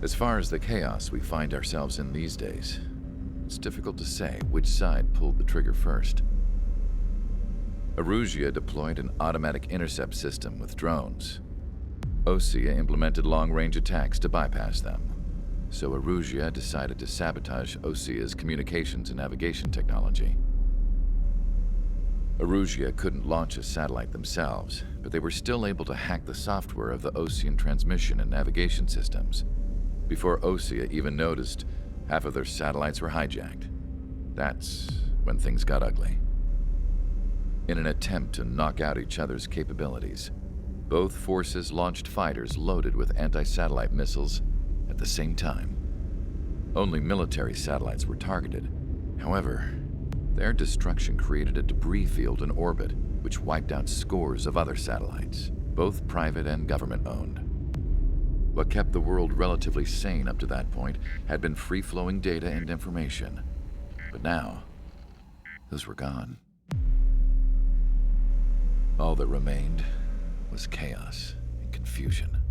As far as the chaos we find ourselves in these days, it's difficult to say which side pulled the trigger first. Erusean deployed an automatic intercept system with drones. OSEA implemented long-range attacks to bypass them. So Erusean decided to sabotage OSEA's communications and navigation technology. Erusean couldn't launch a satellite themselves, but they were still able to hack the software of the Osean transmission and navigation systems. Before OSEA even noticed, half of their satellites were hijacked. That's when things got ugly. In an attempt to knock out each other's capabilities, both forces launched fighters loaded with anti-satellite missiles at the same time. Only military satellites were targeted. However, their destruction created a debris field in orbit, which wiped out scores of other satellites, both private and government-owned. What kept the world relatively sane up to that point had been free-flowing data and information. But now, those were gone. All that remained was chaos and confusion.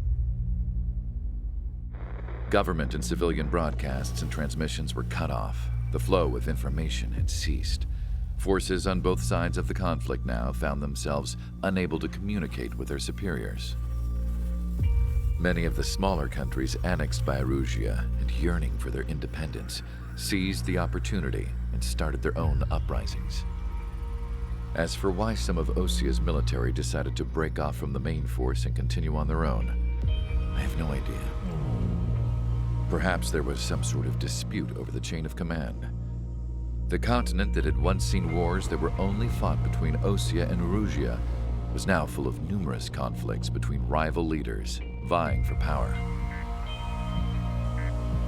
Government and civilian broadcasts and transmissions were cut off. The flow of information had ceased. Forces on both sides of the conflict now found themselves unable to communicate with their superiors. Many of the smaller countries annexed by Erusean and yearning for their independence seized the opportunity and started their own uprisings. As for why some of Osea's military decided to break off from the main force and continue on their own, I have no idea. Perhaps there was some sort of dispute over the chain of command. The continent that had once seen wars that were only fought between Osean and Erusean was now full of numerous conflicts between rival leaders vying for power.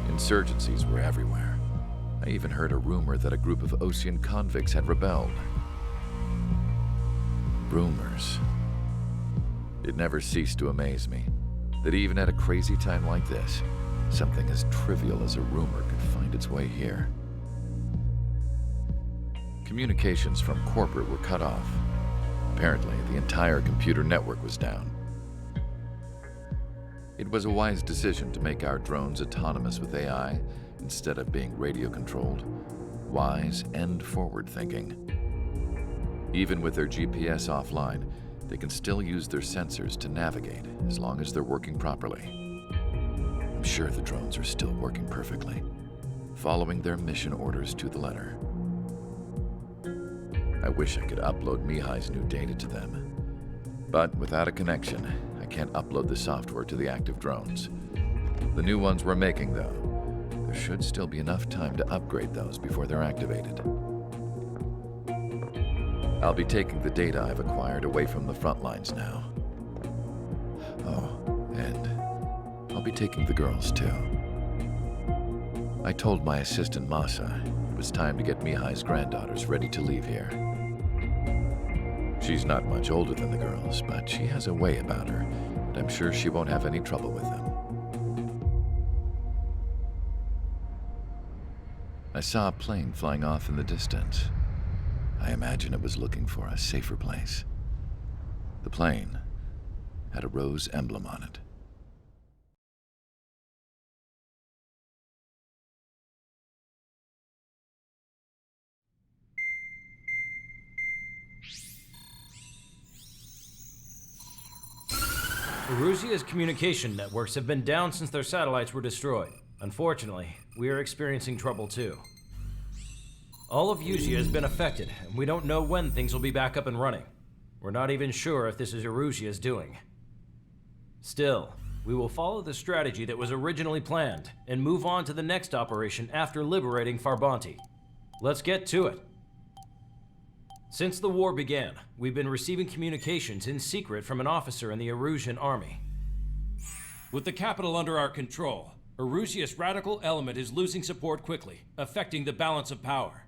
Insurgencies were everywhere. I even heard a rumor that a group of Osean convicts had rebelled. Rumors. It never ceased to amaze me that even at a crazy time like this, something as trivial as a rumor could find its way here. Communications from corporate were cut off. Apparently, the entire computer network was down. It was a wise decision to make our drones autonomous with AI instead of being radio-controlled. Wise and forward-thinking. Even with their GPS offline, they can still use their sensors to navigate as long as they're working properly. I'm sure the drones are still working perfectly, following their mission orders to the letter. I wish I could upload Mihai's new data to them. But without a connection, I can't upload the software to the active drones. The new ones we're making, though, there should still be enough time to upgrade those before they're activated. I'll be taking the data I've acquired away from the front lines now. Oh, and I'll be taking the girls, too. I told my assistant Masa it was time to get Mihai's granddaughters ready to leave here. She's not much older than the girls, but she has a way about her, and I'm sure she won't have any trouble with them. I saw a plane flying off in the distance. I imagine it was looking for a safer place. The plane had a rose emblem on it. Erusean's communication networks have been down since their satellites were destroyed. Unfortunately, we are experiencing trouble too. All of Erusean has been affected, and we don't know when things will be back up and running. We're not even sure if this is Erusean's doing. Still, we will follow the strategy that was originally planned, and move on to the next operation after liberating Farbanti. Let's get to it. Since the war began, we've been receiving communications in secret from an officer in the Erusean army. With the capital under our control, Erusean's radical element is losing support quickly, affecting the balance of power.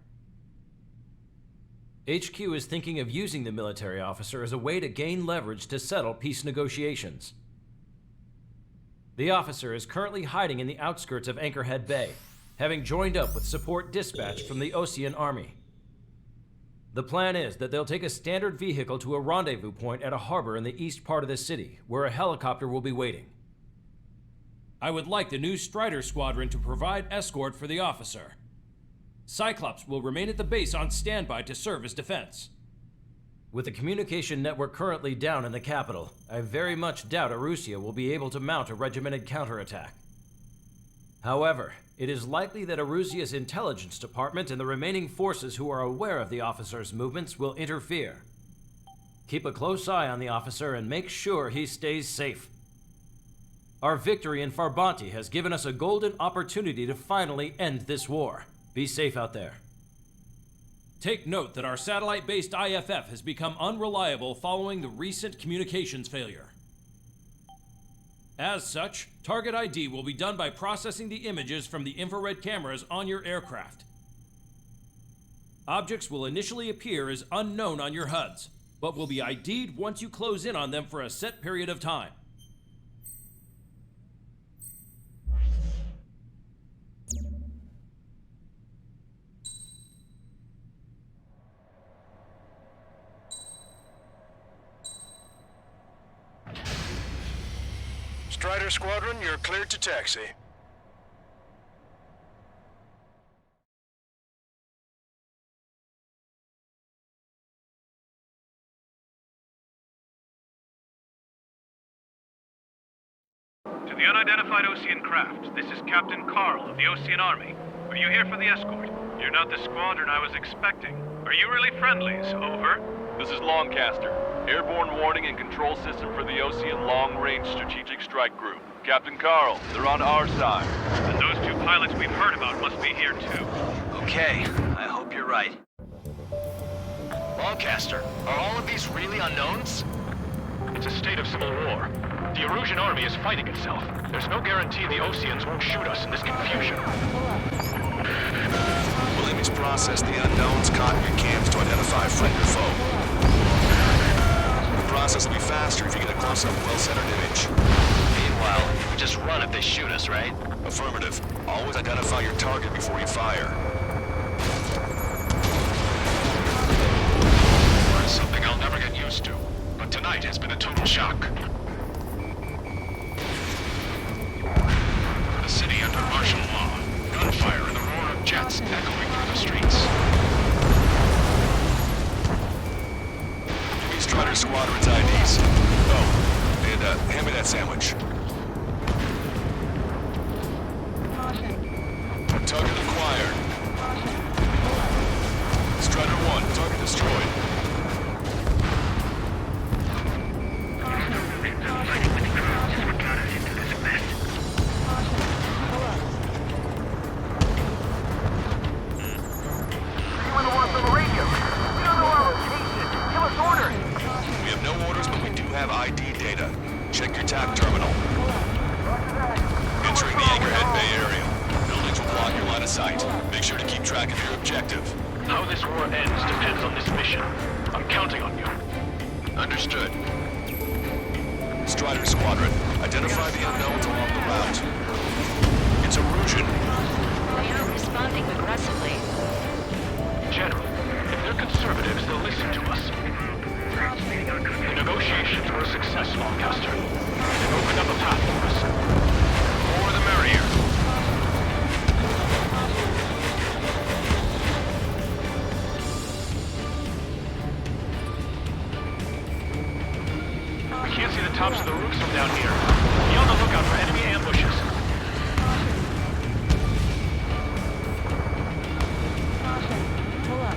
HQ is thinking of using the military officer as a way to gain leverage to settle peace negotiations. The officer is currently hiding in the outskirts of Anchorhead Bay, having joined up with support dispatched from the Osean army. The plan is that they'll take a standard vehicle to a rendezvous point at a harbor in the east part of the city, where a helicopter will be waiting. I would like the new Strider Squadron to provide escort for the officer. Cyclops will remain at the base on standby to serve as defense. With the communication network currently down in the capital, I very much doubt Erusean will be able to mount a regimented counterattack. However, it is likely that Erusean's intelligence department and the remaining forces who are aware of the officer's movements will interfere. Keep a close eye on the officer and make sure he stays safe. Our victory in Farbanti has given us a golden opportunity to finally end this war. Be safe out there. Take note that our satellite-based IFF has become unreliable following the recent communications failure. As such, target ID will be done by processing the images from the infrared cameras on your aircraft. Objects will initially appear as unknown on your HUDs, but will be ID'd once you close in on them for a set period of time. Strider Squadron, you're cleared to taxi. To the unidentified Ocean craft, this is Captain Carl of the Ocean Army. Are you here for the escort? You're not the squadron I was expecting. Are you really friendlies? Over. This is Long Caster. Airborne warning and control system for the Ocean Long Range Strategic Strike Group. Captain Carl, they're on our side. And those two pilots we've heard about must be here too. Okay, I hope you're right. Longcaster, are all of these really unknowns? It's a state of civil war. The Erusean army is fighting itself. There's no guarantee the Oceans won't shoot us in this confusion. We'll image process the unknowns caught in your cams to identify friend or foe. The process will be faster if you get a close-up, well-centered image. Meanwhile, we just run if they shoot us, right? Affirmative. Always identify your target before you fire. It's something I'll never get used to. But tonight has been a total shock. The city under martial law. Gunfire and the roar of jets echoing through the streets. Give me Strider Squadron's IDs. Oh, and hand me that sandwich. Target acquired. Strider 1, target destroyed. We have no orders, but we do have ID data. Check your TAC terminal. Entering the Anchorhead Bay area. Buildings will block your line of sight. Make sure to keep track of your objective. How this war ends depends on this mission. I'm counting on you. Understood. Strider Squadron, identify the unknowns along the route. It's Erusean. They are responding aggressively. General, if they're conservatives, they'll listen to us. The negotiations were a success, Longcaster. They've opened up a path for us. The more the merrier. We can't see the tops of the roofs from down here. Be on the lookout for enemy ambushes.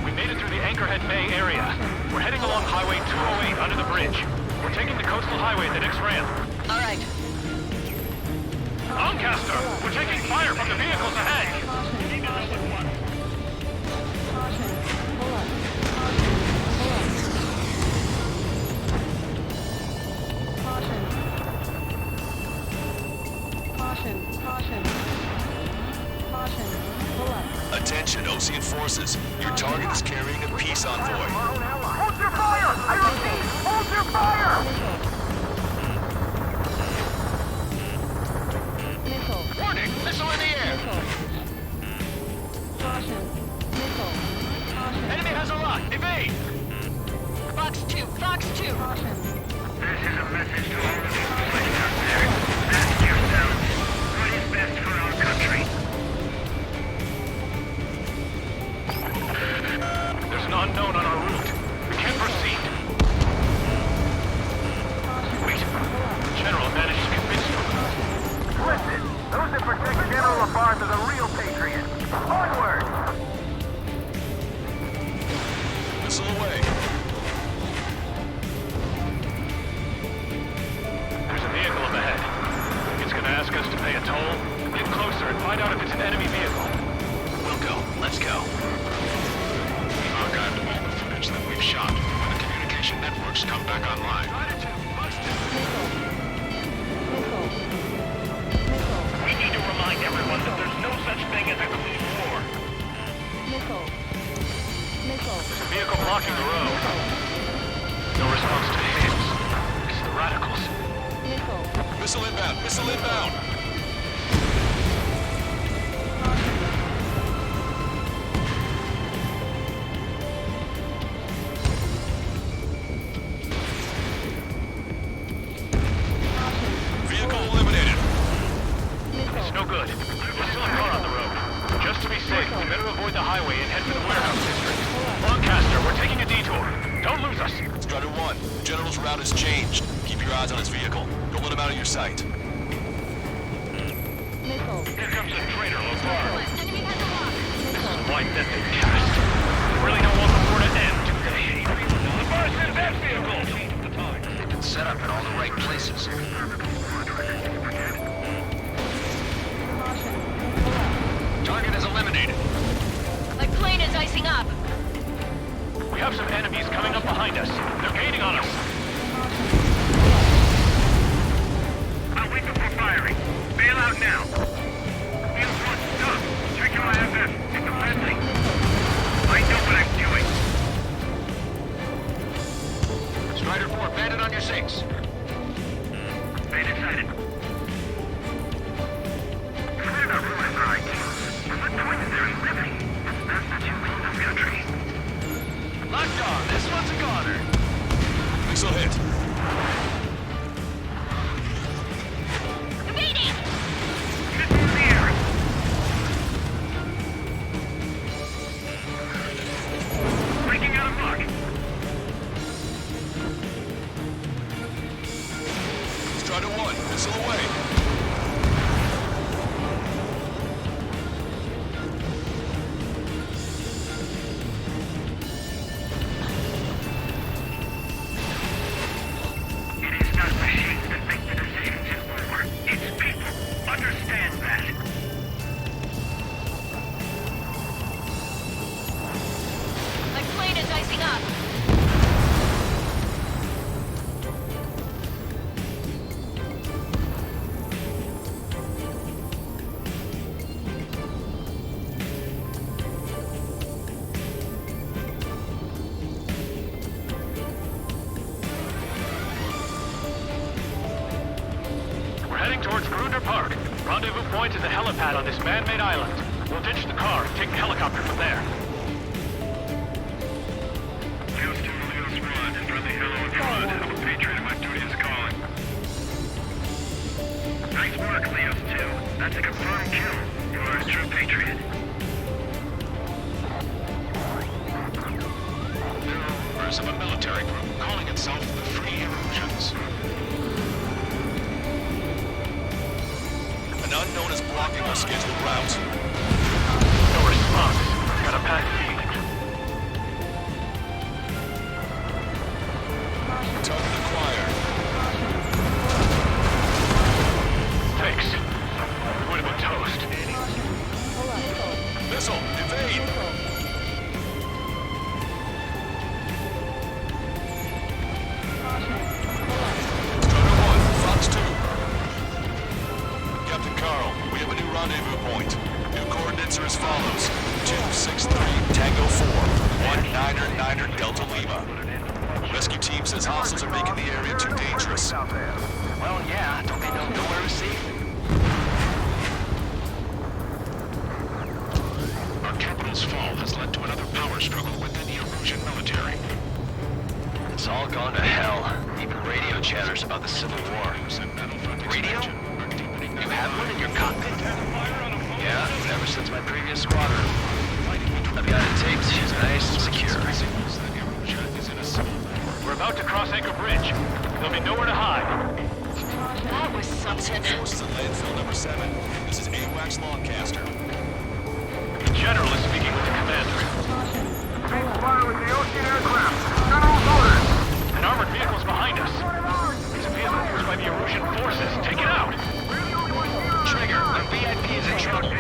We made it through the Anchorhead Bay area. We're heading along Highway 208 under the bridge. We're taking the coastal highway at the next ramp. All right. Lancaster, we're taking fire from the vehicles ahead. Attention, Ocean forces. Your target is carrying a peace envoy. Hold your fire! I repeat, hold your fire! Warning, missile in the air. Enemy has a lock. Evade. Fox 2, Fox 2. This is a message to all of you fighting out there. Back yourselves. Find out if it's an enemy vehicle. We'll go. Let's go. We archived all the footage that we've shot when the communication networks come back online. We need to remind everyone that there's no such thing as a clean war. There's a vehicle blocking the road. No response to hits. It's the radicals. Missile inbound! Missile inbound! Vehicle eliminated. It's no good. There's still a car on the road. Just to be safe, we better avoid the highway and head for the warehouse district. Long Caster, we're taking a detour. Don't lose us. Squadron 1, the General's route has changed. Keep your eyes on his vehicle. Don't let him out of your sight. Here comes a traitor, Lothar. This is why that they cast. They really don't want the war to end, do they? Lothar sends that vehicle! They've been set up in all the right places. Target is eliminated. My plane is icing up. We have some enemies coming up behind us. They're gaining on us. I'll wake up for firing. Bail out now. Field 1, stop. Check your IFF. It's a friendly. I know what I'm doing. Strider 4, bandit on your 6. Bandit sighted. Forget about ruins for ideals. What point is there in liberty? That's not too clean this country. Locked on. This one's a goner. Missile hit. Evading! Missile in the air. Breaking out of luck. Squadron 1, missile away. It is not machines that make the decisions in war. It's people. Understand that. My plane is icing up. We're heading towards Grunder Park. Rendezvous point is a helipad on this man-made island. We'll ditch the car and take the helicopter from there. Houston, Leo's Squad. Friendly hello in front. I'm a patriot and my duty is calling. Nice work, Leo's 2. That's a confirmed kill. You are a true patriot. There are rumors of a military group calling itself the Free Eruseans. An unknown is blocking our scheduled route. No response. Got a pack feed. Target acquired. Thanks. We would have been toast. Missile, evade! Squadron 1, Fox 2. Captain Carl, we have a new rendezvous point. New coordinates are as follows. 263 Tango 4, 1999 Delta Lima. Rescue team says hostiles are making the area too dangerous. Well, yeah. Don't they know nowhere is safe? Our capital's fall has led to another power struggle within the Erusean military. It's all gone to hell. Even radio chatters about the Civil War. Radio? You have one in your cockpit? Yeah, ever since my previous squadron. I've got it taped. She's nice and secure. We're about to cross Anchor Bridge. There'll be nowhere to hide. That was something. Forces at landfill number 7. This is AWACS Long Caster. The General is speaking with the commander. Fire with the ocean aircraft. General's orders. An armored vehicle's behind us. It's a vehicle used by the Erusean forces. Take it out! Trigger, the VIP is in trouble.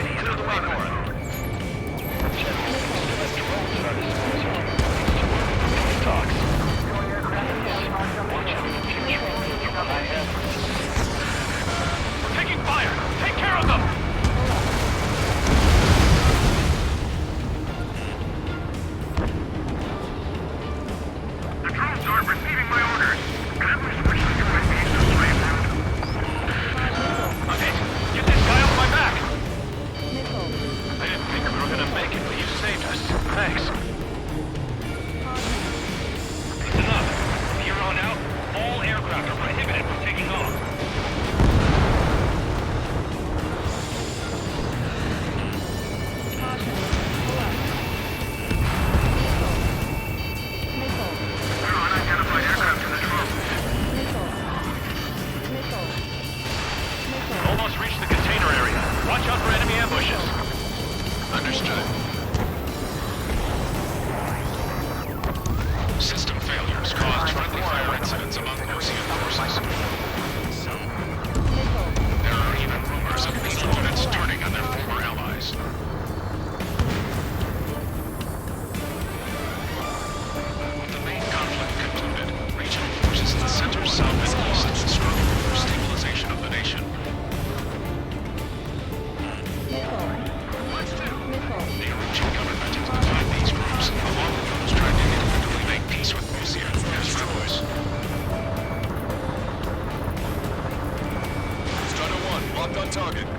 target.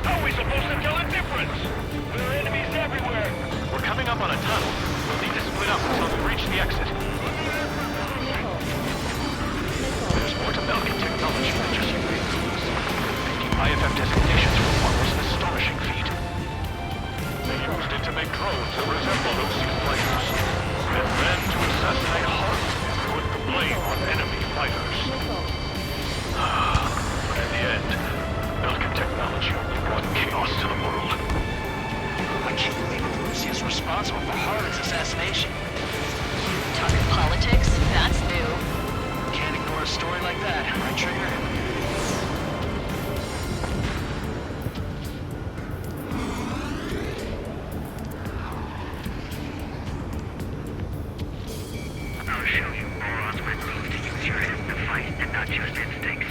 How are we supposed to tell the difference? There are enemies everywhere. We're coming up on a tunnel. We'll need to split up until we reach the exit. There's more to Belka technology than just vehicles. Making IFF designations for one was an astonishing feat. They used it to make drones that resembled Erusean fighters, and then to assassinate Harling and put the blame on enemy fighters. But in the end, Belka technology only brought chaos to the world. I can't believe Erusean is responsible for Harling's assassination. Talking politics? That's new. Can't ignore a story like that, right, Trigger? I'll show you morons what it means to use your head to fight and not just instincts.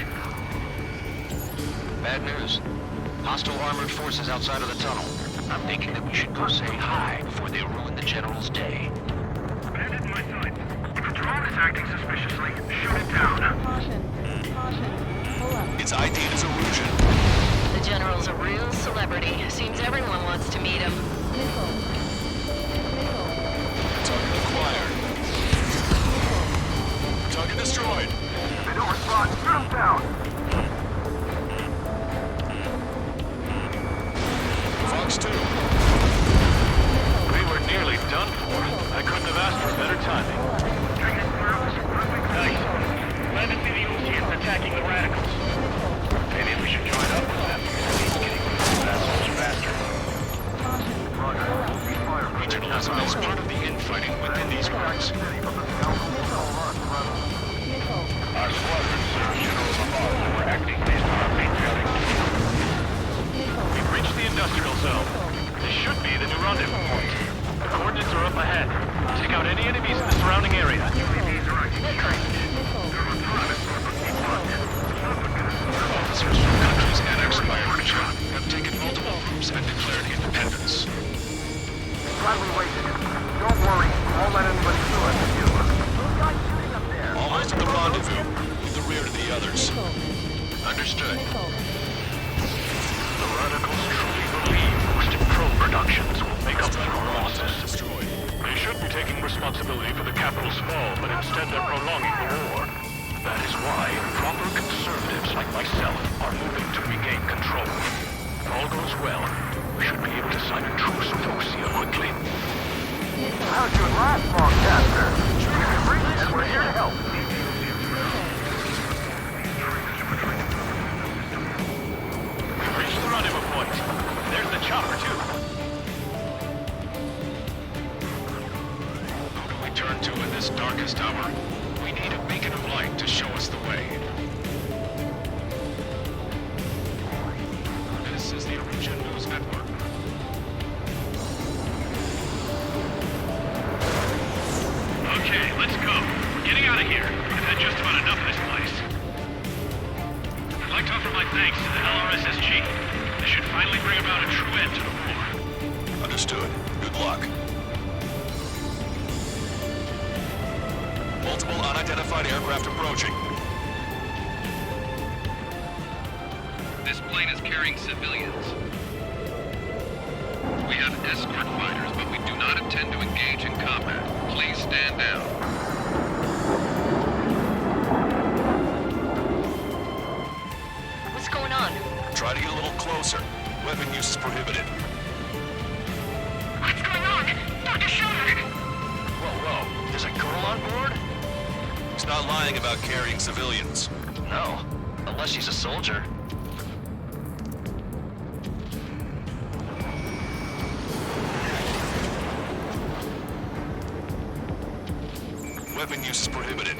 Bad news. Hostile armored forces outside of the tunnel. I'm thinking that we should go say hi before they ruin the General's day. Bandit in my sight. If a drone is acting suspiciously, shoot it down. Caution. Pull up. Its ID is Erusean. The General's a real celebrity. Seems everyone wants to meet him. Missile. Target acquired. Target destroyed. They don't respond. Shoot them down. Fox 2. We were nearly done for. I couldn't have asked for better timing. Nice. Glad to see the Oceans attacking the Radicals. Maybe we should join up with them. Getting rid of those assholes faster. We took as part of the infighting within these groups. Our squadron serves General Lamar and we're acting based on our patriotic duty. We've reached the industrial zone. This should be the new rendezvous point. The coordinates are up ahead. Take out any enemies in the surrounding area. Officers from countries annexed by a region have taken multiple groups and declared independence. Glad we waited. Don't worry. We won't let anybody kill us. Those guys shooting up there. Almost at the rendezvous, with the rear to the others. Understood. The Radicals truly believe boosted drone productions will make up for our losses. Destroyed. They should be taking responsibility for the capital's fall, but instead they're prolonging the war. That is why proper conservatives like myself are moving to regain control. If all goes well, we should be able to sign a truce with Osia quickly. How'd you last, Long Caster? You can reach and we're here to help. We've reached the rendezvous point. There's the chopper, too. Who do we turn to in this darkest hour? We need a beacon of light to show us the way. This is the Erusean News Network. Okay, let's go. We're getting out of here. We've had just about enough of this place. I'd like to offer my thanks to the LRSSG. This should finally bring about a true end to the war. Understood. Good luck. Multiple unidentified aircraft approaching. This plane is carrying civilians. We have escort fighters, but we do not intend to engage in combat. Please stand down. What's going on? Try to get a little closer. Weapon use is prohibited. What's going on? Dr. Schroeder! Whoa. There's a girl on board? He's not lying about carrying civilians. No. Unless she's a soldier. Weapon use is prohibited.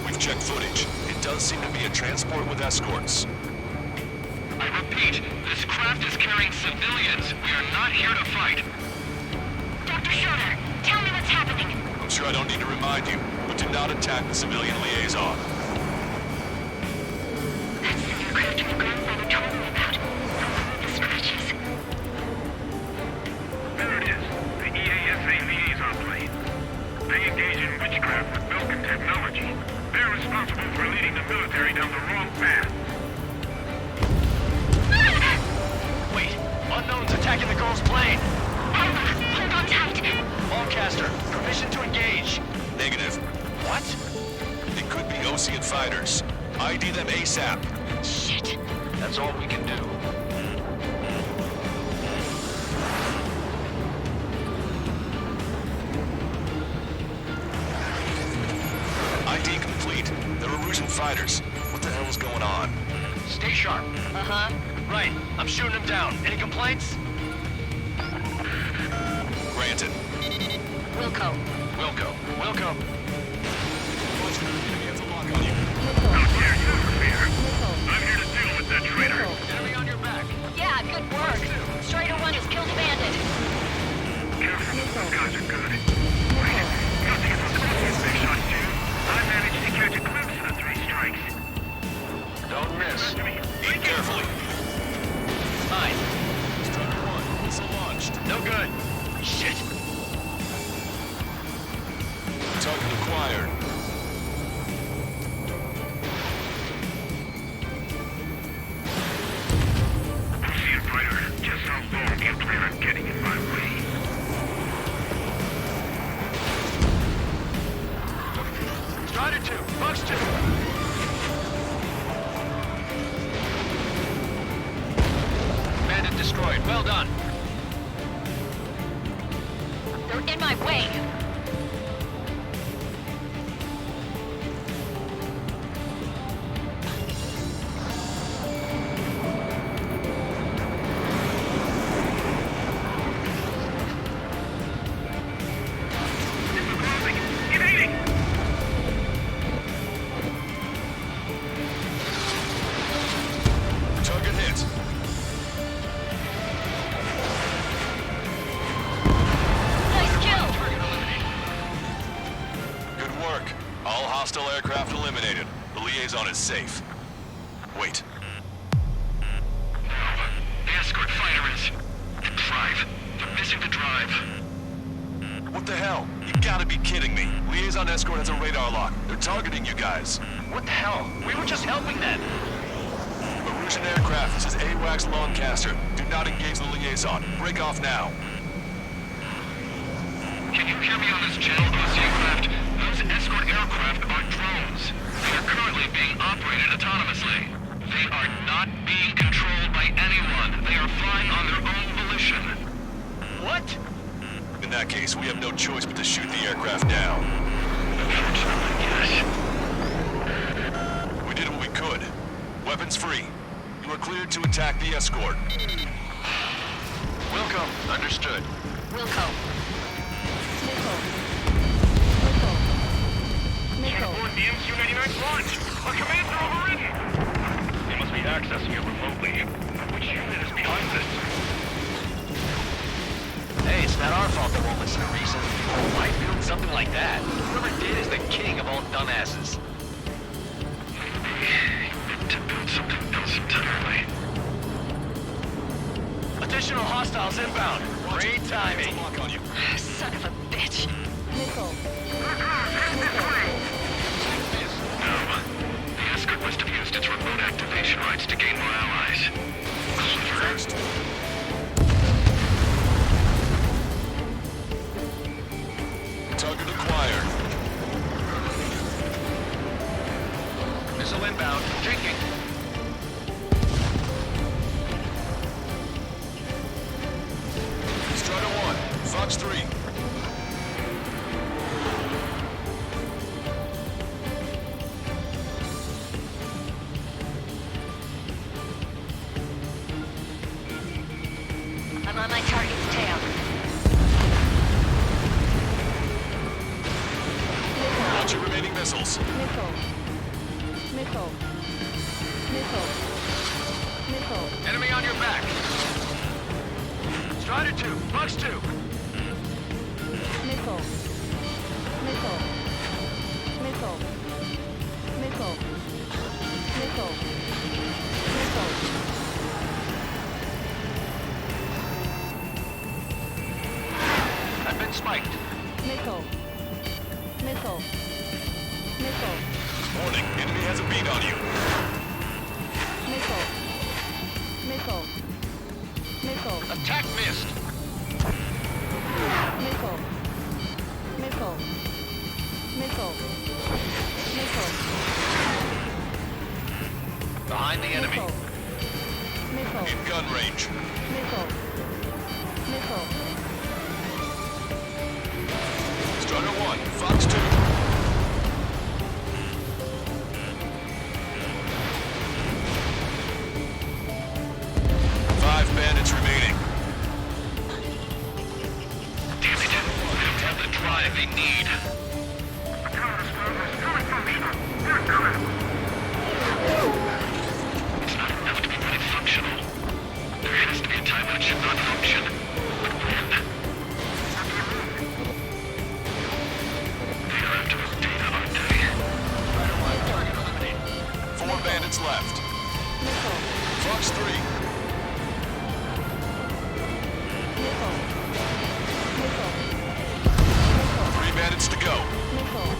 We've checked footage. It does seem to be a transport with escorts. I repeat, this craft is carrying civilians. We are not here to fight. Dr. Schroeder, tell me what's happening. I'm sure I don't need to remind you, but do not attack the civilian liaison. That's the aircraft my grandfather told me about. The scratches. There it is. The EASA liaison plane. They engage in witchcraft with Belka technology. They're responsible responsible for leading the military down the wrong path. Wait, unknown's attacking the girl's plane. Hold on tight. Long Caster, permission to engage. Negative. What? It could be Ocean fighters. ID them ASAP. Shit. That's all we can do. ID complete. They're Erusean fighters. What the hell is going on? Stay sharp. Uh-huh. Right, I'm shooting them down. Any complaints? Granted. Wilco. Wilco. Enemy has a lock on you. Not here, you fear. I'm here to deal with that traitor. Enemy on your back. Yeah, good work. Strider 1 has killed a bandit. Careful, those guys are good. Wait, got to get some close big shots too. I managed to catch a glimpse of the 3 strikes. Don't miss. Aim carefully. Fine. Strider 1, missile launched. No good. Shit. Target acquired. Ocean fighter, just how long do you plan on getting in my way? Strider 2, Fox 2. Bandit destroyed. Well done. They're in my way. Evading! Target hit. Nice kill. Good work. All hostile aircraft eliminated. The liaison is safe. Wait. The escort fighter is... the drive. They're missing the drive. What the hell? You gotta be kidding me. Liaison escort has a radar lock. They're targeting you guys. What the hell? We were just helping them. Erusean aircraft, this is AWACS Long Caster. Do not engage the liaison. Break off now. Can you hear me on this channel, Ocean craft? Those escort aircraft are drones. They are currently being operated autonomously. They are not being controlled by anyone. They are flying on their own volition. What? In that case, we have no choice but to shoot the aircraft down. Unfortunately, yes. We did what we could. Weapons free. You are cleared to attack the escort. Wilco. Understood. Wilco. Can't abort the MQ-99's launch. Our commands are overridden. They must be accessing it remotely. Which unit is behind this? Hey, it's not our fault they won't listen to reason. Why build something like that? Whoever did is the king of all dumbasses. To build something else entirely. Additional hostiles inbound. Great timing. Lock on you. Son of a bitch. Missile. No. The escort must have used its remote activation rights to gain more allies. First. Target acquired. Missile inbound. Drinking. Strider 1, Fox 3. I'm on my target's tail. Launch your remaining missiles. Missile. Enemy on your back. Strider 2. Fox 2. Missile. I've been spiked. Missile. More Warning, enemy has a beat on you. Missile. Missile. Missile. Attack missed. Missile. Missile. Missile. Missile. Behind the enemy. Missile. In gun range. Missile. Missile. Strider 1, Fox 2. Five bandits remaining. Damn it. They don't have the drive they need. It's not enough to be fully functional. There has to be a time when it should not function. But when? They are after Data, aren't they? Target eliminated. 4 bandits left. Missile. Fox 3. Missile. Missile. 3 bandits to go. Missile.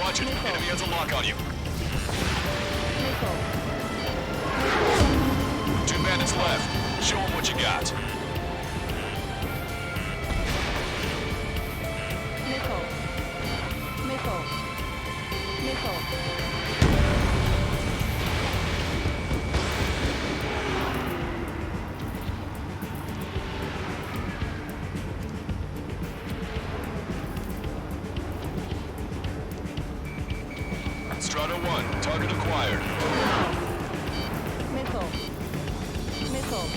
Watch it. Enemy has a lock on you. Missile. 2 bandits left. Show them what you got. Missile. Missile. Missile. Strider 1, target acquired. Missile. Missile.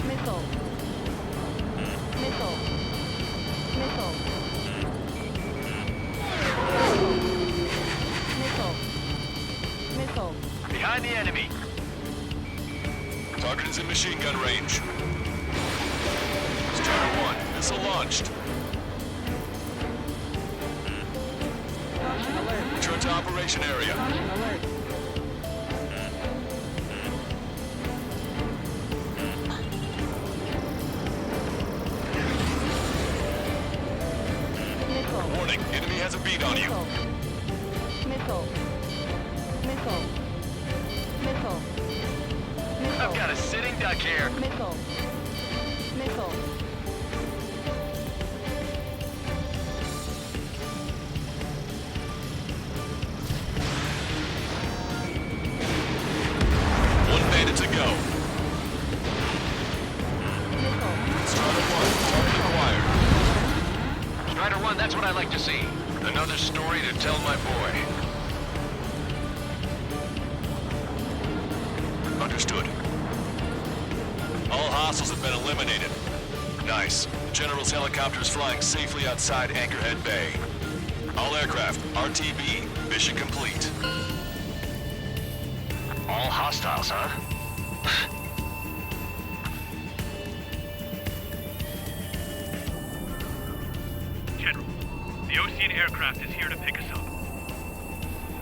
Missile. Missile. Missile. Missile. Missile. Behind the enemy. Target is in machine gun range. Strider 1, missile launched. Return to operation area. Missile. Warning, enemy has a beat on you. Missile. Missile. Missile. Missile. I've got a sitting duck here. Missile. Missile. One bandit to go. Missile. Strider 1, target acquired. Strider 1, that's what I like to see. Another story to tell my boy. Understood. All hostiles have been eliminated. Nice. The General's helicopter is flying safely outside Anchorhead Bay. All aircraft, RTB, mission complete. All hostiles, huh? General, the Ocean aircraft is here to pick us up.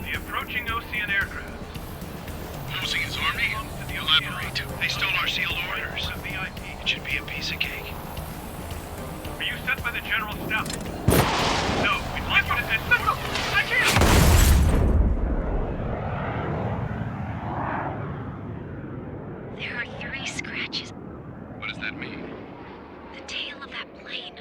The approaching Ocean aircraft. Losing his army? Elaborate. They stole our sealed orders. It should be a piece of cake. Are you sent by the General's staff? No, we'd like you to escort. I can't! There are 3 scratches. What does that mean? The tail of that plane.